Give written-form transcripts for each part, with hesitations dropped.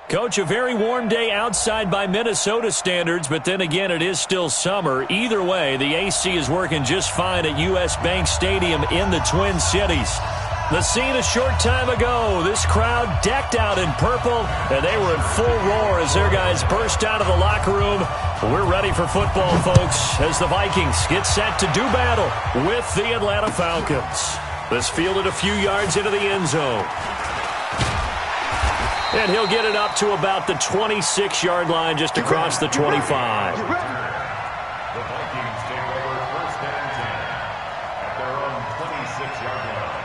Coach, a very warm day outside by Minnesota standards, but then again, it is still summer. Either way, the AC is working just fine at U.S. Bank Stadium in the Twin Cities. The scene a short time ago, this crowd decked out in purple, and they were in full roar as their guys burst out of the locker room. We're ready for football, folks, as the Vikings get set to do battle with the Atlanta Falcons. This fielded a few yards into the end zone. And he'll get it up to about the 26-yard line, just across the 25. The Vikings take over first and 10 at their own 26-yard line.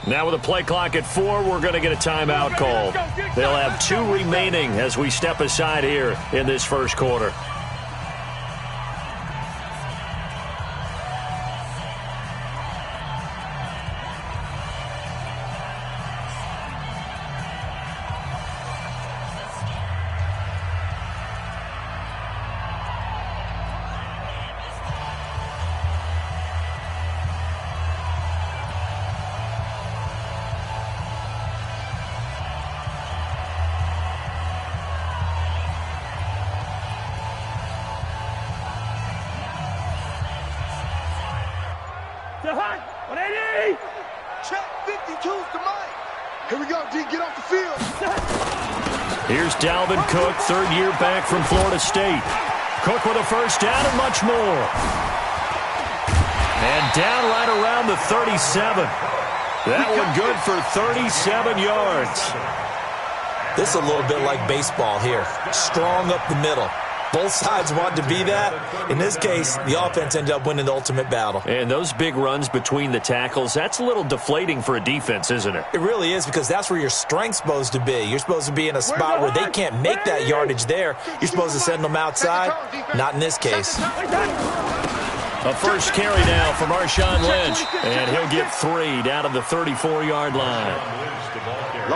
Now with a play clock at 4, we're going to get a timeout called. They'll have 2 remaining as we step aside here in this first quarter. Check 52's to Mike. Here we go, D. Get off the field. Here's Dalvin Cook, third year back from Florida State. Cook with a first down and much more. And down right around the 37. That one good for 37 yards. This is a little bit like baseball here. Strong up the middle. Both sides want to be that. In this case, the offense ended up winning the ultimate battle. And those big runs between the tackles, that's a little deflating for a defense, isn't it? It really is, because that's where your strength's supposed to be. You're supposed to be in a spot where they can't make that yardage there. You're supposed to send them outside. Not in this case. A first carry now from Marshawn Lynch. And he'll get 3 down to the 34-yard line.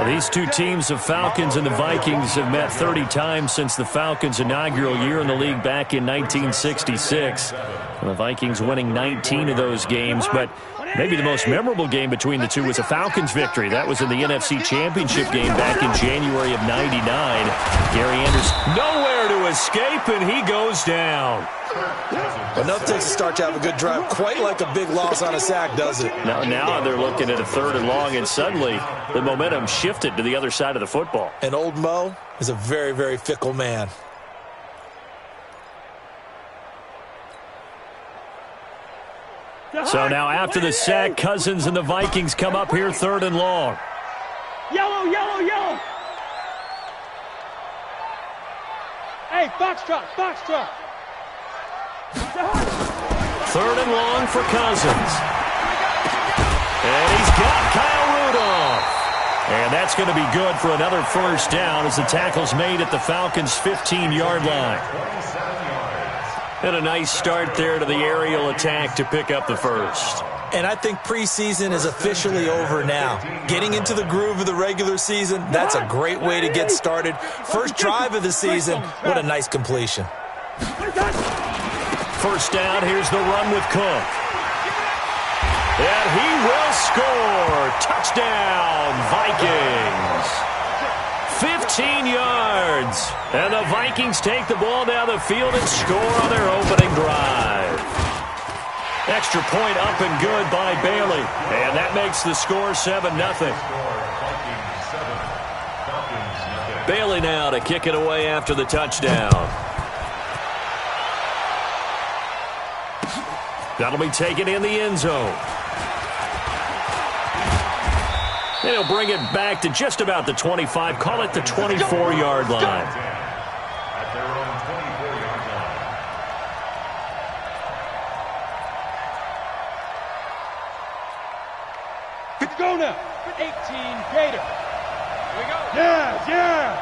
These two teams, the Falcons and the Vikings, have met 30 times since the Falcons' inaugural year in the league back in 1966. And the Vikings winning 19 of those games, but maybe the most memorable game between the two was a Falcons victory. That was in the NFC Championship game back in January of '99. Gary Anderson nowhere to escape, and he goes down. Enough takes a start to have a good drive. Quite like a big loss on a sack, does it? Now they're looking at a 3rd and long, and suddenly the momentum shifted to the other side of the football. And old Mo is a very, very fickle man. So now after the sack, Cousins and the Vikings come up here 3rd and long. Yellow, yellow, yellow. Hey, foxtrot, foxtrot. 3rd and long for Cousins. And he's got Kyle Rudolph. And that's going to be good for another first down as the tackle's made at the Falcons' 15-yard line. And a nice start there to the aerial attack to pick up the first. And I think preseason is officially over now. Getting into the groove of the regular season, that's a great way to get started. First drive of the season, what a nice completion. First down, here's the run with Cook. And he will score. Touchdown, Vikings. 15 yards. And the Vikings take the ball down the field and score on their opening drive. Extra point up and good by Bailey. And that makes the score 7-0. Bailey now to kick it away after the touchdown. That'll be taken in the end zone. And he'll bring it back to just about the 25. Call it the 24-yard line. At their own 24-yard line. Good to go now. 18 greater. Here we go. Yes, yes.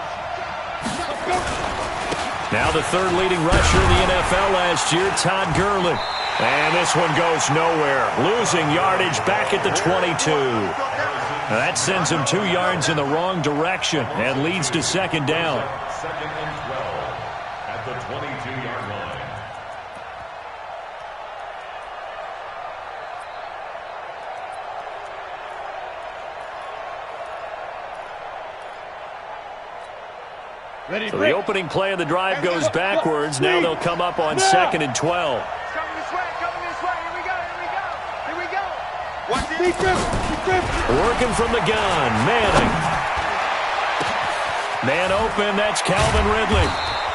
Now the third leading rusher in the NFL last year, Todd Gurley. And this one goes nowhere. Losing yardage back at the 22. That sends him 2 yards in the wrong direction and leads to second down. Second and 12 at the 22-yard line. So the opening play of the drive goes backwards. Now they'll come up on second and 12. Coming this way, coming this way. Here we go, here we go. Here we go. Watch this. Working from the gun, Manning. Man open, that's Calvin Ridley.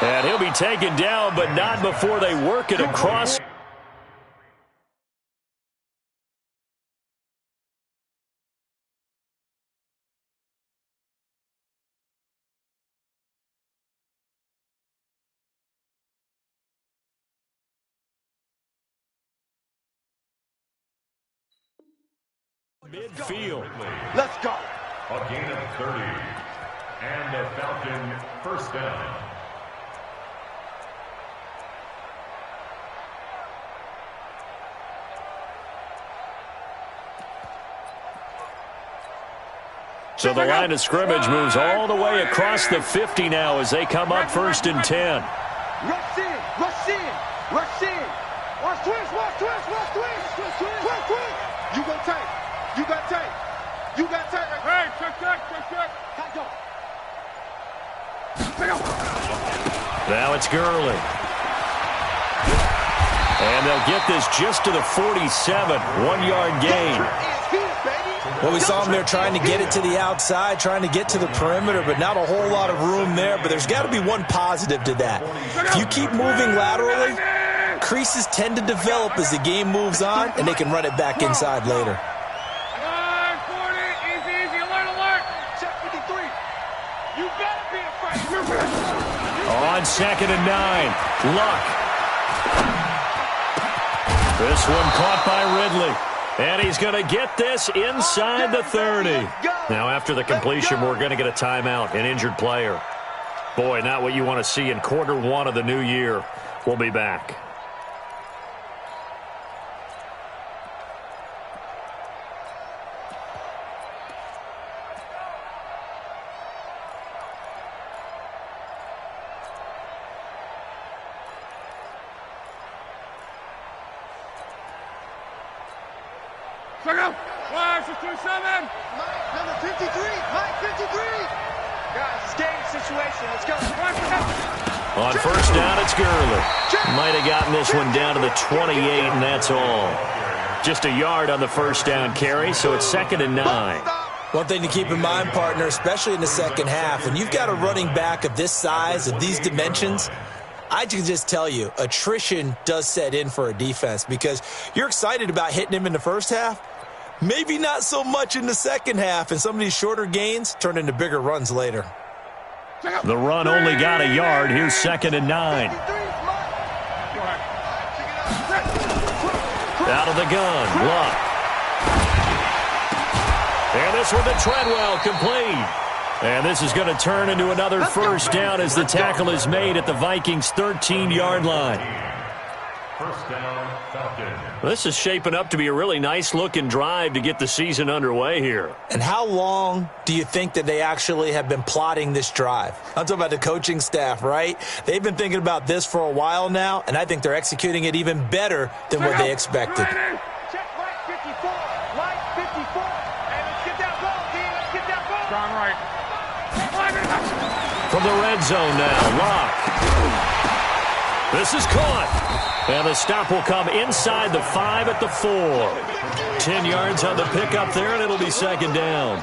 And he'll be taken down, but not before they work it across. Midfield. Let's go. A gain of 30. And a Falcon first down. So the line of scrimmage moves all the way across the 50 now as they come up first and 10. Rush in, rush in, rush in. Watch twist, watch twist, watch twist. Twist, twist. You got tape. You got tape. You got tape. Hey, check. Now it's Gurley. And they'll get this just to the 47. 1-yard gain. Well, we saw him there trying to get it to the outside, trying to get to the perimeter, but not a whole lot of room there. But there's got to be one positive to that. If you keep moving laterally, creases tend to develop as the game moves on, and they can run it back inside later. On second and 9, Luck. This one caught by Ridley. And he's going to get this inside the 30. Now, after the completion, we're going to get a timeout, an injured player. Boy, not what you want to see in quarter 1 of the new year. We'll be back. Number 53, Mike 53. Guys, it's game situation. Let's go. On first down, it's Gurley. Might have gotten this one down to the 28, and that's all. Just a yard on the first down carry, so it's second and 9. One thing to keep in mind, partner, especially in the second half, when you've got a running back of this size, of these dimensions, I can just tell you, attrition does set in for a defense because you're excited about hitting him in the first half. Maybe not so much in the second half, and some of these shorter gains turn into bigger runs later. The run only got a yard. Here's second and 9. Out of the gun, Luck. And this one to Treadwell, complete. And this is going to turn into another first down as the tackle is made at the Vikings' 13-yard line. First down, Falcon. This is shaping up to be a really nice-looking drive to get the season underway here. And how long do you think that they actually have been plotting this drive? I'm talking about the coaching staff, right? They've been thinking about this for a while now, and I think they're executing it even better than what they expected. Check Mike 54. Mike 54. Hey, let's get that ball, D. Let's get that ball. Strong right. From the red zone now, Lock. This is caught. And the stop will come inside the 5 at the 4. 10 yards on the pickup there, and it'll be second down.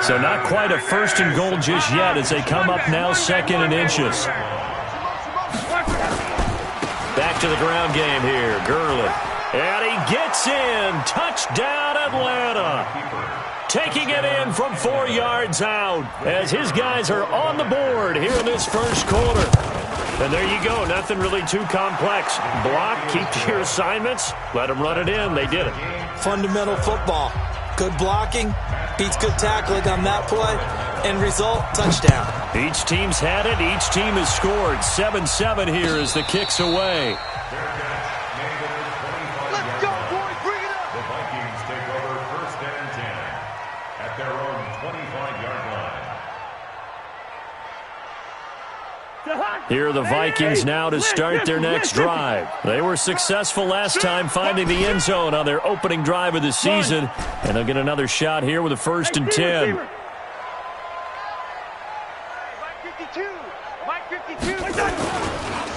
So not quite a first and goal just yet as they come up now second and inches. Back to the ground game here, Gurley. And he gets in. Touchdown, Atlanta. Taking it in from 4 yards out as his guys are on the board here in this first quarter. And there you go. Nothing really too complex. Block, keep to your assignments, let them run it in. They did it. Fundamental football. Good blocking beats good tackling on that play. End result, touchdown. Each team's had it. Each team has scored. 7-7 here as the kick's away. Let's go, boys. Bring it up. The Vikings take over 1st and 10 at their own 25-yard line. Here are the Vikings now to start their next drive. They were successful last time finding the end zone on their opening drive of the season, and they'll get another shot here with a 1st and 10.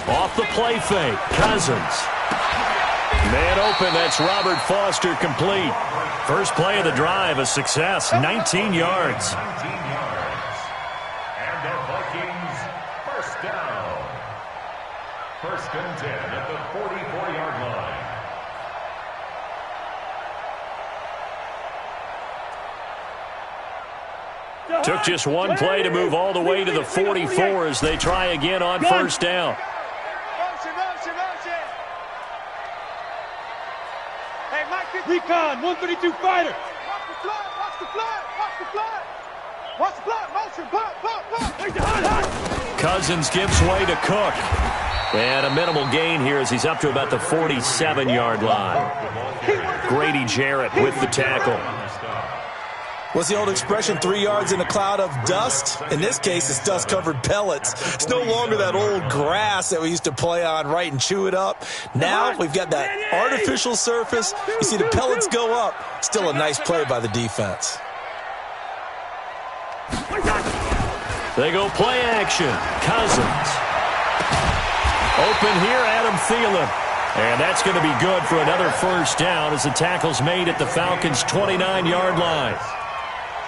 Off the play fake, Cousins. Man open, that's Robert Foster complete. First play of the drive, a success, 19 yards. 19 yards. And the Vikings first down. 1st and 10 at the 44-yard line. Took just one play to move all the way to the 44 as they try again on 1st down. Hey, Mike, Recon, 132 fighter. watch the flood, watch the flood, watch the flood. Watch the flood, motion, pump. Cousins gives way to Cook. And a minimal gain here as he's up to about the 47-yard line. Grady Jarrett with the tackle. What's the old expression, 3 yards in a cloud of dust? In this case, it's dust-covered pellets. It's no longer that old grass that we used to play on, right, and chew it up. Now we've got that artificial surface. You see the pellets go up. Still a nice play by the defense. They go play action. Cousins. Open here, Adam Thielen. And that's going to be good for another 1st down as the tackle's made at the Falcons' 29-yard line.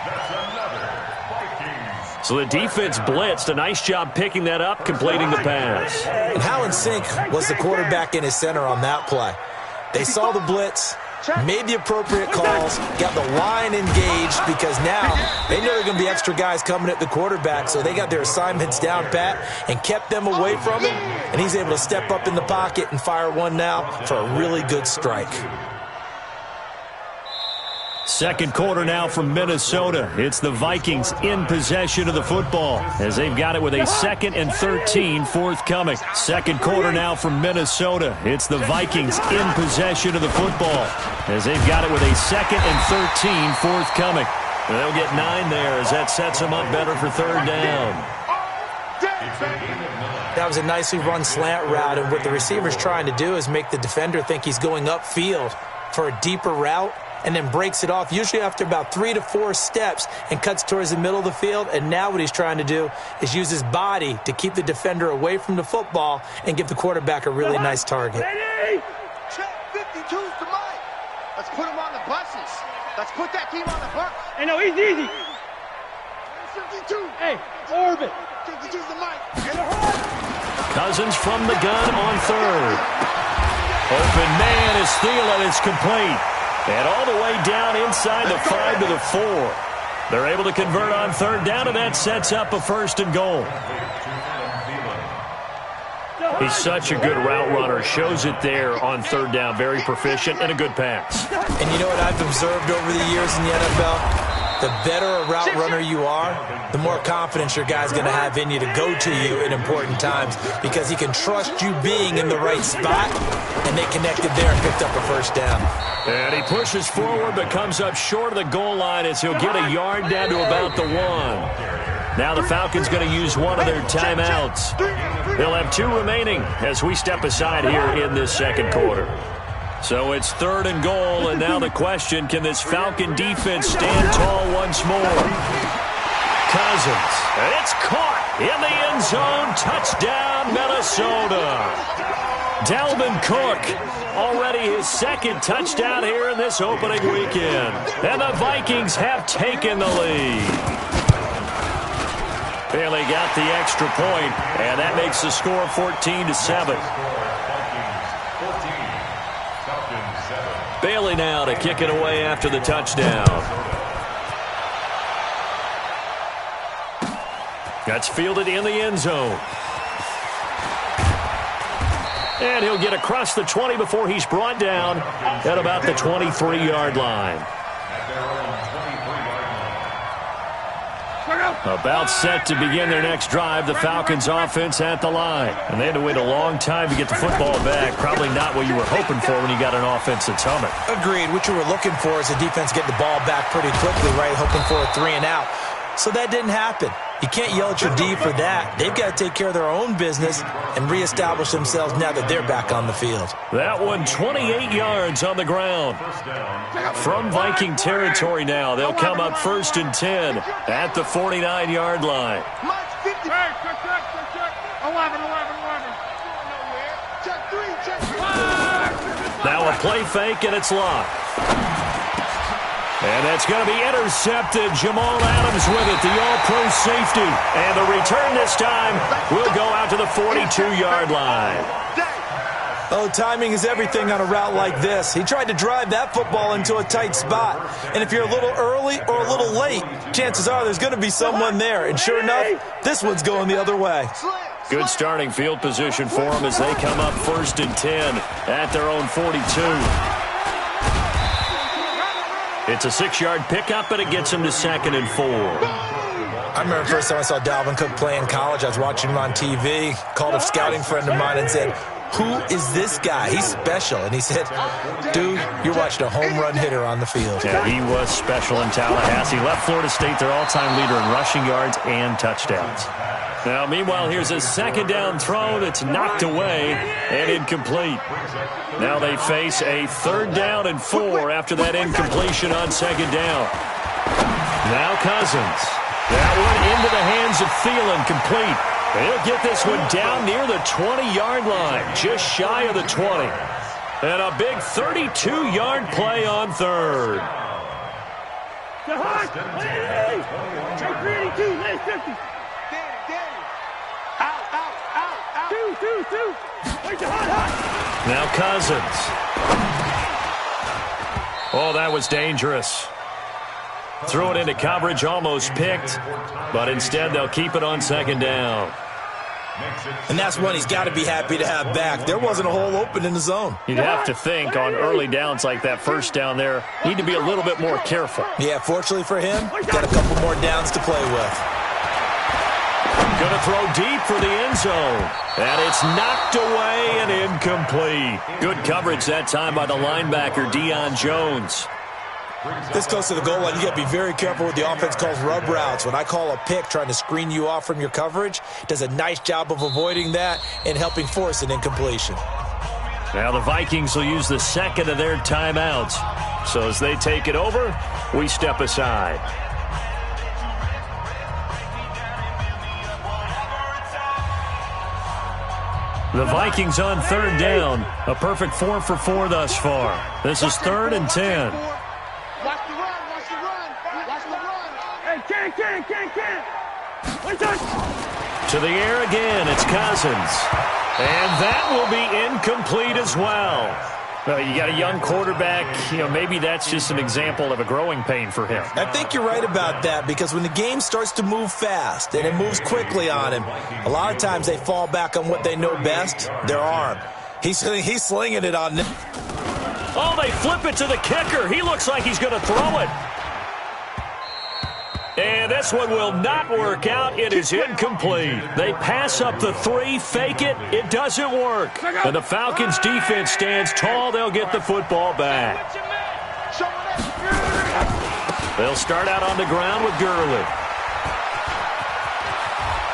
That's another Vikings. So the defense blitzed. A nice job picking that up, completing the pass. And how in sync was the quarterback in his center on that play? They saw the blitz, made the appropriate calls, got the line engaged because now they know there are going to be extra guys coming at the quarterback, so they got their assignments down pat and kept them away from him, and he's able to step up in the pocket and fire one now for a really good strike. Second quarter now from Minnesota. It's the Vikings in possession of the football as they've got it with a 2nd and 13 forthcoming. Second quarter now from Minnesota. It's the Vikings in possession of the football as they've got it with a 2nd and 13 forthcoming. They'll get 9 there as that sets them up better for 3rd down. That was a nicely run slant route, and what the receiver's trying to do is make the defender think he's going upfield for a deeper route, and then breaks it off, usually after about 3 to 4 steps, and cuts towards the middle of the field. And now what he's trying to do is use his body to keep the defender away from the football and give the quarterback a really nice target. Check 52's the mic. Let's put him on the buses. Let's put that team on the bus. Hey, no, he's easy. 52. Hey, orbit. 52's the mic. Cousins from the gun on 3rd. Open man is Thielen. It's complete. And all the way down inside the 5 to the 4. They're able to convert on 3rd down, and that sets up a 1st and goal. He's such a good route runner. Shows it there on 3rd down. Very proficient and a good pass. And you know what I've observed over the years in the NFL? The better a route runner you are, the more confidence your guy's going to have in you to go to you in important times because he can trust you being in the right spot, and they connected there and picked up a 1st down. And he pushes forward but comes up short of the goal line as he'll get a yard down to about the 1. Now the Falcons going to use one of their timeouts. They'll have 2 remaining as we step aside here in this second quarter. So it's 3rd and goal, and now the question, can this Falcon defense stand tall once more? Cousins, and it's caught in the end zone. Touchdown, Minnesota. Dalvin Cook, already his 2nd touchdown here in this opening weekend. And the Vikings have taken the lead. Bailey got the extra point, and that makes the score 14-7. Bailey now to kick it away after the touchdown. That's fielded in the end zone. And he'll get across the 20 before he's brought down at about the 23-yard line. About set to begin their next drive, the Falcons offense at the line. And they had to wait a long time to get the football back. Probably not what you were hoping for when you got an offense that's humming. Agreed. What you were looking for is the defense getting the ball back pretty quickly, right? Hoping for a 3 and out. So that didn't happen. You can't yell at your D for that. They've got to take care of their own business and reestablish themselves now that they're back on the field. That one 28 yards on the ground. From Viking territory now, they'll come up 1st and 10 at the 49-yard line. Now a play fake, and it's locked. And that's going to be intercepted. Jamal Adams with it, the all-pro safety. And the return this time will go out to the 42-yard line. Oh, timing is everything on a route like this. He tried to drive that football into a tight spot. And if you're a little early or a little late, chances are there's going to be someone there. And sure enough, this one's going the other way. Good starting field position for them as they come up 1st and 10 at their own 42. It's a 6-yard pickup, and it gets him to 2nd and 4. I remember the first time I saw Dalvin Cook play in college. I was watching him on TV, called a scouting friend of mine and said, "Who is this guy? He's special." And he said, "Dude, you're watching a home run hitter on the field." Yeah, he was special in Tallahassee. Left Florida State their all-time leader in rushing yards and touchdowns. Now, meanwhile, here's a 2nd down throw that's knocked away and incomplete. Now they face a 3rd down and 4 after that incompletion on 2nd down. Now Cousins. That one into the hands of Thielen, complete. He'll get this one down near the 20-yard line, just shy of the 20. And a big 32-yard play on 3rd. Now Cousins. Oh, that was dangerous. Threw it into coverage, almost picked, but instead they'll keep it on 2nd down. And that's one he's got to be happy to have back. There wasn't a hole open in the zone. You'd have to think on early downs like that 1st down there, need to be a little bit more careful. Yeah, fortunately for him, got a couple more downs to play with. Going to throw deep for the end zone. And it's knocked away and incomplete. Good coverage that time by the linebacker, Deion Jones. This close to the goal line, you got to be very careful with the offense calls rub routes. When I call a pick trying to screen you off from your coverage, does a nice job of avoiding that and helping force an incompletion. Now the Vikings will use the 2nd of their timeouts. So as they take it over, we step aside. The Vikings on 3rd down. A perfect 4 for 4 thus far. This is 3rd and 10. Watch the run, watch the run, watch the run. Hey, can't. Wait, To the air again, it's Cousins. And that will be incomplete as well. Well, you got a young quarterback, maybe that's just an example of a growing pain for him. I think you're right about that, because when the game starts to move fast and it moves quickly on him, a lot of times they fall back on what they know best, their arm. He's slinging it on them. Oh, they flip it to the kicker. He looks like he's going to throw it. And this one will not work out. It is incomplete. They pass up the 3, fake it. It doesn't work. And the Falcons defense stands tall. They'll get the football back. They'll start out on the ground with Gurley.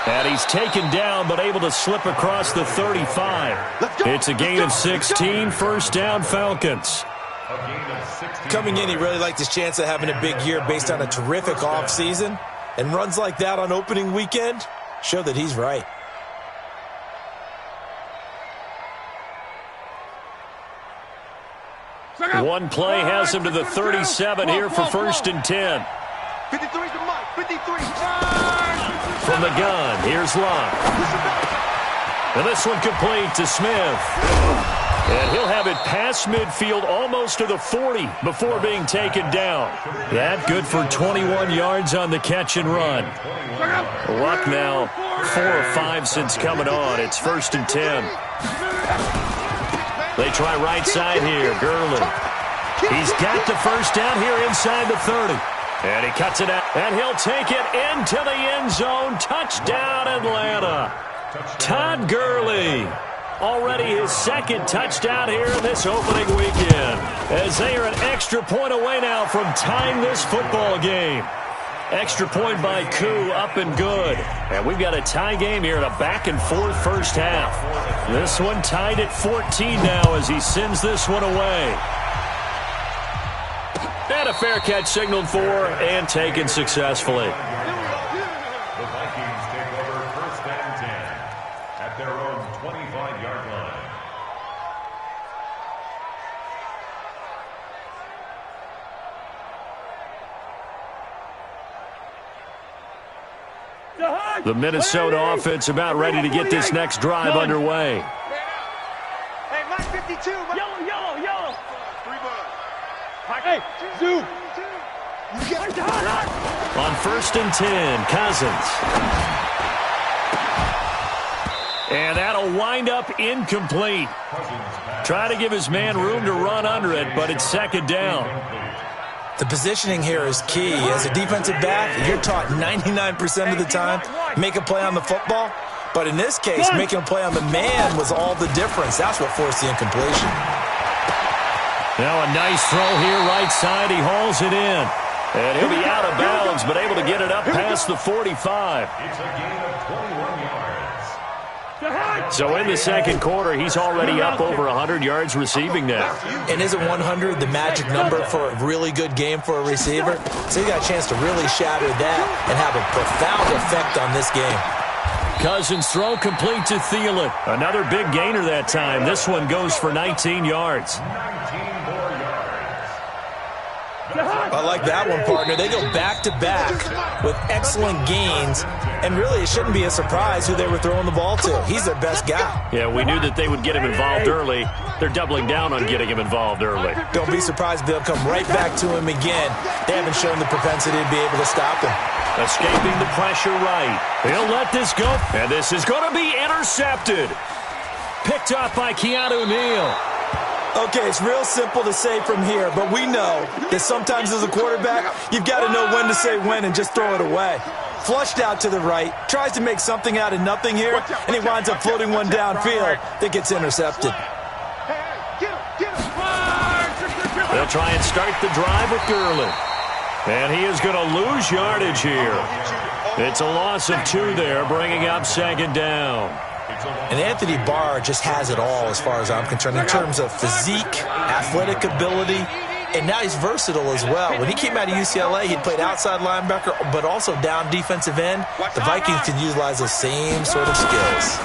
And he's taken down but able to slip across the 35. It's a gain of 16, 1st down Falcons. Coming in, he really liked his chance of having a big year based on a terrific offseason. And runs like that on opening weekend show that he's right. One play has him to the 37 here for 1st and 10. 53's the mark, 53. From the gun, here's Locke. And this one complete to Smith. And he'll have it past midfield almost to the 40 before being taken down. That good for 21 yards on the catch and run. Luck now 4 or 5 since coming on. It's 1st and 10. They try right side here. Gurley. He's got the 1st down here inside the 30. And he cuts it out, and he'll take it into the end zone. Touchdown, Atlanta. Todd Gurley. Already his second touchdown here in this opening weekend, as they are an extra point away now from tying this football game. Extra point by Koo, up and good. And we've got a tie game here in a back-and-forth first half. This one tied at 14 now as he sends this one away. And a fair catch signaled for and taken successfully. The Vikings take over 1st and 10 at their own 25-yard line. The Minnesota offense about ready to get this next drive underway. Hey, Mike 52. Yellow. 3 bucks. Hey, Zoo. On 1st and 10, Cousins. And that'll wind up incomplete. Try to give his man room to run under it, but it's 2nd down. The positioning here is key. As a defensive back, you're taught 99% of the time, make a play on the football. But in this case, making a play on the man was all the difference. That's what forced the incompletion. Now a nice throw here right side. He hauls it in. And he'll be out of bounds, but able to get it up past the 45. It's a gain of 21 yards. So in the second quarter, he's already up over 100 yards receiving now. And isn't 100 the magic number for a really good game for a receiver? So you got a chance to really shatter that and have a profound effect on this game. Cousins throw complete to Thielen. Another big gainer that time. This one goes for 19 yards. 19 more yards. I like that one, partner. They go back-to-back with excellent gains, and really it shouldn't be a surprise who they were throwing the ball to. He's their best guy. Yeah, we knew that they would get him involved early. They're doubling down on getting him involved early. Don't be surprised if they'll come right back to him again. They haven't shown the propensity to be able to stop him. Escaping the pressure right. He'll let this go, and this is going to be intercepted. Picked up by Keanu Neal. Okay, it's real simple to say from here, but we know that sometimes as a quarterback, you've got to know when to say when and just throw it away. Flushed out to the right, tries to make something out of nothing here, and he winds up floating one downfield that gets intercepted. They'll try and start the drive with Gurley. And he is going to lose yardage here. It's a loss of 2 there, bringing up 2nd down. And Anthony Barr just has it all as far as I'm concerned in terms of physique, athletic ability, and now he's versatile as well. When he came out of UCLA, he played outside linebacker, but also down defensive end. The Vikings can utilize the same sort of skills.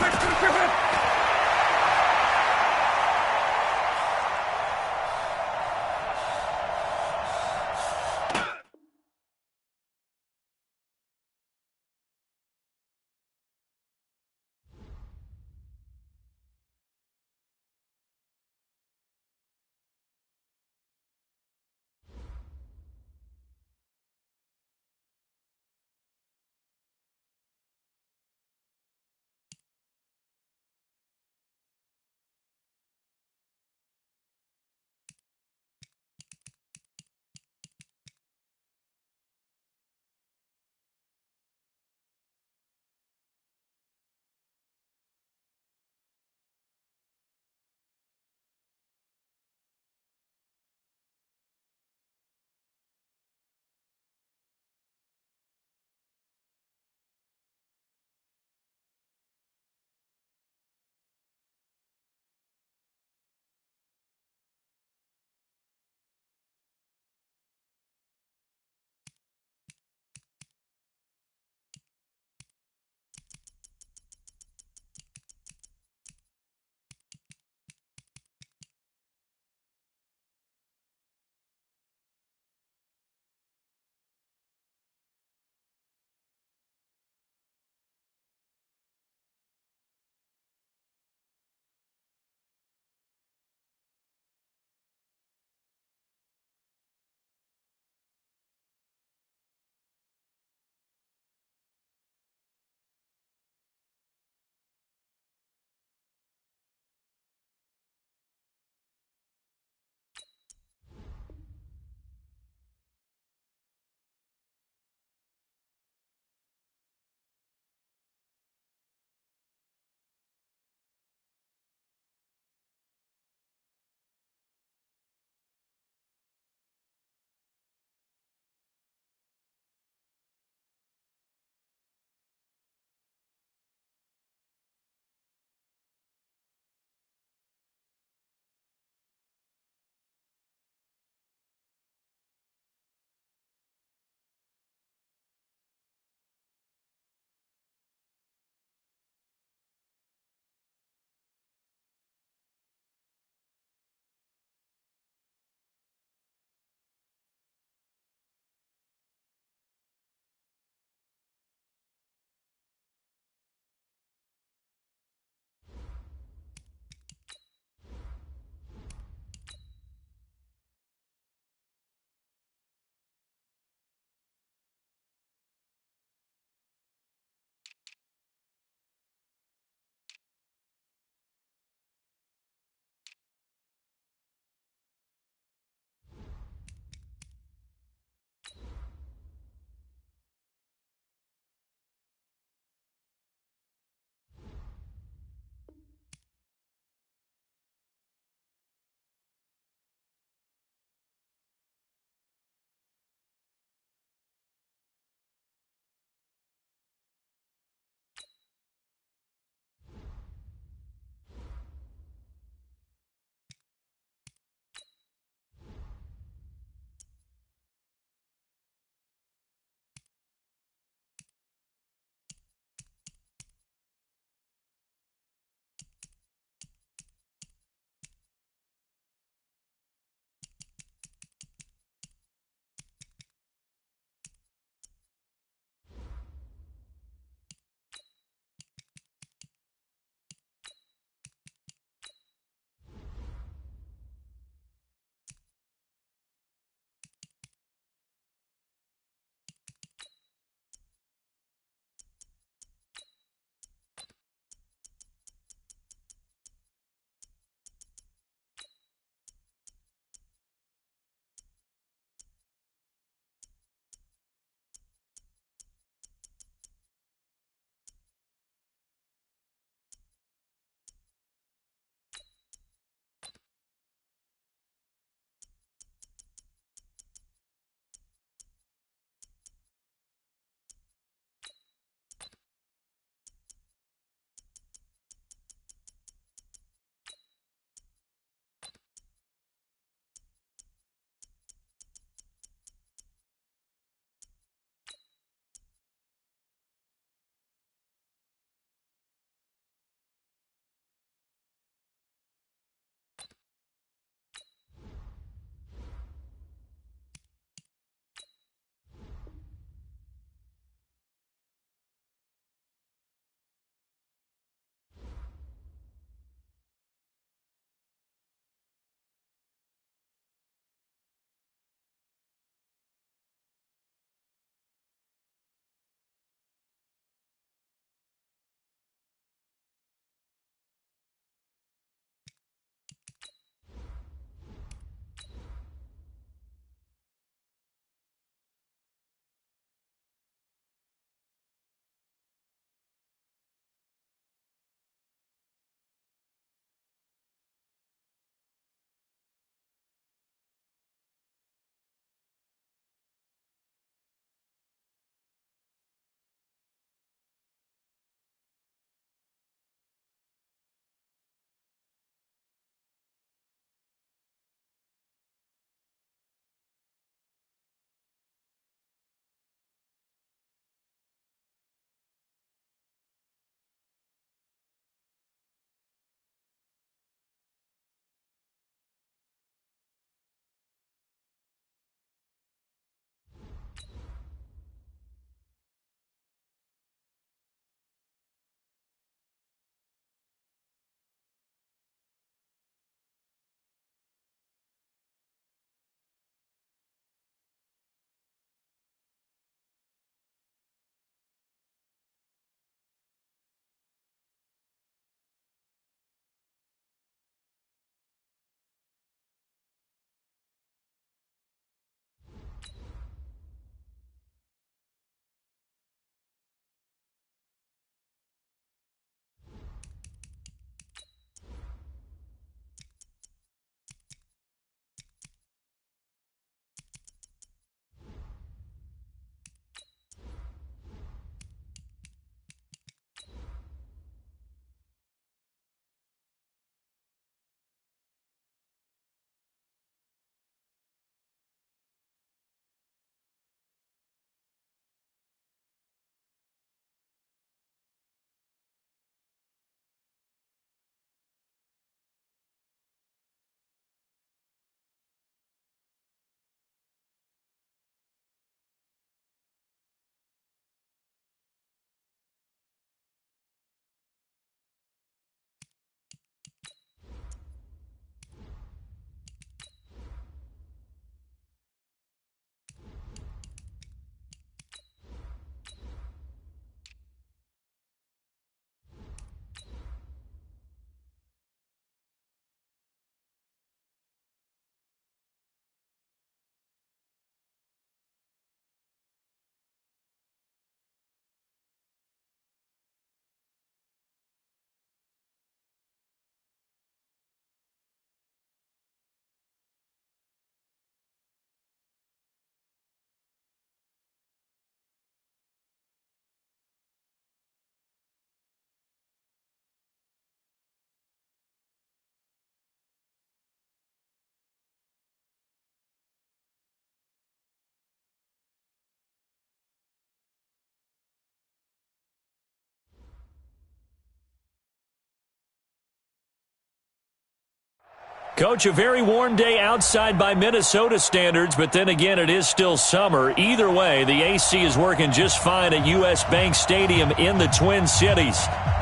Coach, a very warm day outside by Minnesota standards, but then again, it is still summer. Either way, the AC is working just fine at U.S. Bank Stadium in the Twin Cities.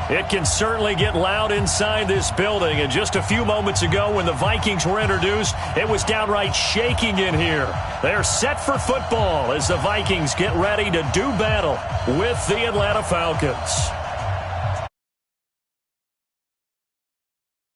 It can certainly get loud inside this building, and just a few moments ago when the Vikings were introduced, it was downright shaking in here. They're set for football as the Vikings get ready to do battle with the Atlanta Falcons.